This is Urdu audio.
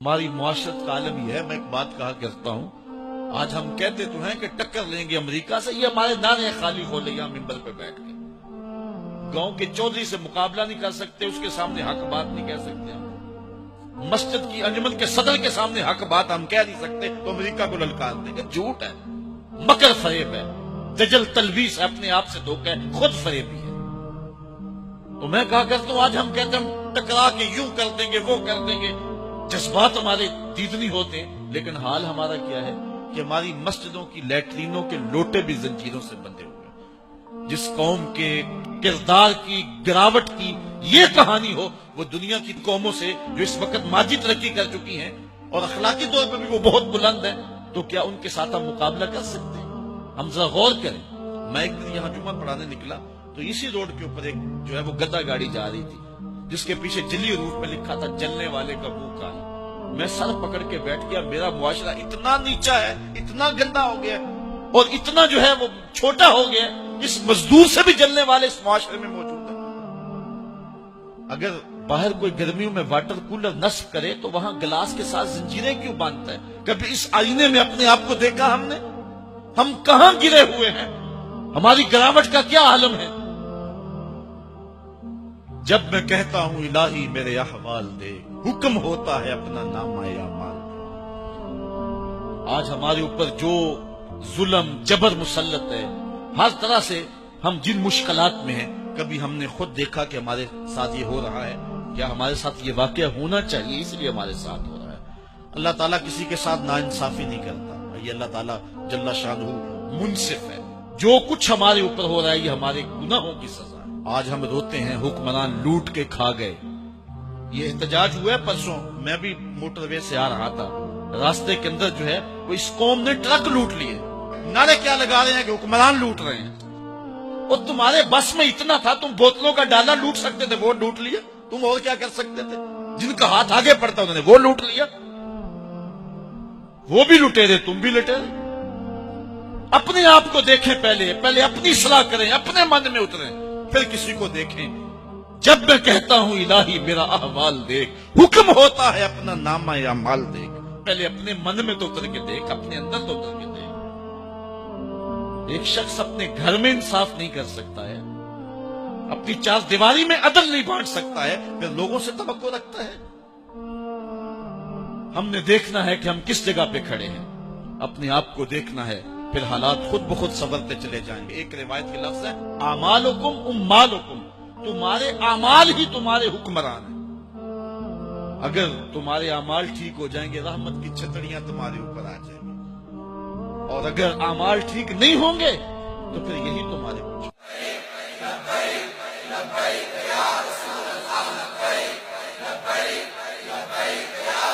ہماری معاشرت کا عالم یہ ہے، میں ایک بات کہا کرتا ہوں، آج ہم کہتے تو ہیں کہ ٹکر لیں گے امریکہ سے، یہ ہمارے نعرے خالی کھولے یہاں ممبر پہ بیٹھ کے۔ گاؤں کے چودھری سے مقابلہ نہیں کر سکتے، اس کے سامنے حق بات نہیں کہہ سکتے ہم۔ مسجد کی انجمن کے صدر کے سامنے حق بات ہم کہہ نہیں سکتے تو امریکہ کو للکار دیں گے۔ جھوٹ ہے، مکر فریب ہے، دجل تلبیس ہے، اپنے آپ سے دھوکہ ہے، خود فریبی ہے۔ تو میں کہا کرتا ہوں، آج ہم کہتے ہیں ہم ٹکرا کے یوں کر دیں گے وہ کر دیں گے، جذبات ہمارے دیدنی ہوتے ہیں، لیکن حال ہمارا کیا ہے کہ ہماری مسجدوں کی لیٹرینوں کے لوٹے بھی زنجیروں سے بندھے ہوئے ہیں۔ جس قوم کے کردار کی گراوٹ کی یہ کہانی ہو، وہ دنیا کی قوموں سے جو اس وقت مادی ترقی کر چکی ہیں اور اخلاقی طور پر بھی وہ بہت بلند ہیں، تو کیا ان کے ساتھ ہم مقابلہ کر سکتے ہیں؟ ہم ذرا غور کریں۔ میں ایک دن یہاں جمعہ پڑھانے نکلا تو اسی روڈ کے اوپر ایک جو ہے وہ گدا گاڑی جا رہی تھی، جس کے پیچھے جلی روپ میں لکھا تھا جلنے والے کا منہ کالا۔ میں سر پکڑ کے بیٹھ گیا، میرا معاشرہ اتنا نیچا ہے، اتنا گندا ہو گیا اور اتنا جو ہے وہ چھوٹا ہو گیا، اس مزدور سے بھی جلنے والے اس معاشرے میں موجود ہیں۔ اگر باہر کوئی گرمیوں میں واٹر کولر نصب کرے تو وہاں گلاس کے ساتھ زنجیریں کیوں باندھتا ہے؟ کبھی اس آئینے میں اپنے آپ کو دیکھا ہم نے؟ ہم کہاں گرے ہوئے ہیں؟ ہماری گراوٹ کا کیا عالم ہے؟ جب میں کہتا ہوں الہی میرے احوال دے، حکم ہوتا ہے اپنا نامہ اعمال دے۔ آج ہمارے اوپر جو ظلم جبر مسلط ہے، ہر طرح سے ہم جن مشکلات میں ہیں، کبھی ہم نے خود دیکھا کہ ہمارے ساتھ یہ ہو رہا ہے؟ کیا ہمارے ساتھ یہ واقعہ ہونا چاہیے اس لیے ہمارے ساتھ ہو رہا ہے؟ اللہ تعالیٰ کسی کے ساتھ ناانصافی نہیں کرتا، یہ اللہ تعالیٰ جل شانہ منصف ہے۔ جو کچھ ہمارے اوپر ہو رہا ہے یہ ہمارے گناہوں کی سزا ہے۔ آج ہم روتے ہیں حکمران لوٹ کے کھا گئے۔ یہ احتجاج ہوا ہے پرسوں، میں بھی موٹر وے سے آ رہا تھا، راستے کے اندر جو ہے وہ اس قوم نے ٹرک لوٹ لیے، نعرے کیا لگا رہے ہیں کہ حکمران لوٹ رہے ہیں۔ اور تمہارے بس میں اتنا تھا، تم بوتلوں کا ڈالا لوٹ سکتے تھے، وہ لوٹ لیا۔ تم اور کیا کر سکتے تھے؟ جن کا ہاتھ آگے پڑتا انہوں نے وہ لوٹ لیا۔ وہ بھی لٹیرے، تم بھی لٹیرے۔ اپنے آپ کو دیکھیں، پہلے اپنی اصلاح کریں، اپنے من میں اتریں، پھر کسی کو دیکھیں۔ جب میں کہتا ہوں الہی میرا احوال دیکھ، حکم ہوتا ہے اپنا نامہ اعمال دیکھ، پہلے اپنے من میں تو اتر کے دیکھ، اپنے اندر تو اتر کے دیکھ۔ ایک شخص اپنے گھر میں انصاف نہیں کر سکتا ہے، اپنی چار دیواری میں عدل نہیں بانٹ سکتا ہے، پھر لوگوں سے توقع رکھتا ہے؟ ہم نے دیکھنا ہے کہ ہم کس جگہ پہ کھڑے ہیں، اپنے آپ کو دیکھنا ہے، پھر حالات خود بخود سنورتے چلے جائیں گے۔ ایک روایت کے لفظ ہے اعمالکم امالکم، تمہارے اعمال ہی تمہارے حکمران ہیں۔ اگر تمہارے اعمال ٹھیک ہو جائیں گے، رحمت کی چھتڑیاں تمہارے اوپر آ جائیں گی، اور اگر اعمال ٹھیک نہیں ہوں گے تو پھر یہی تمہارے کچھ لبیک یا رسول اللہ، لبیک لبیک لبیک یا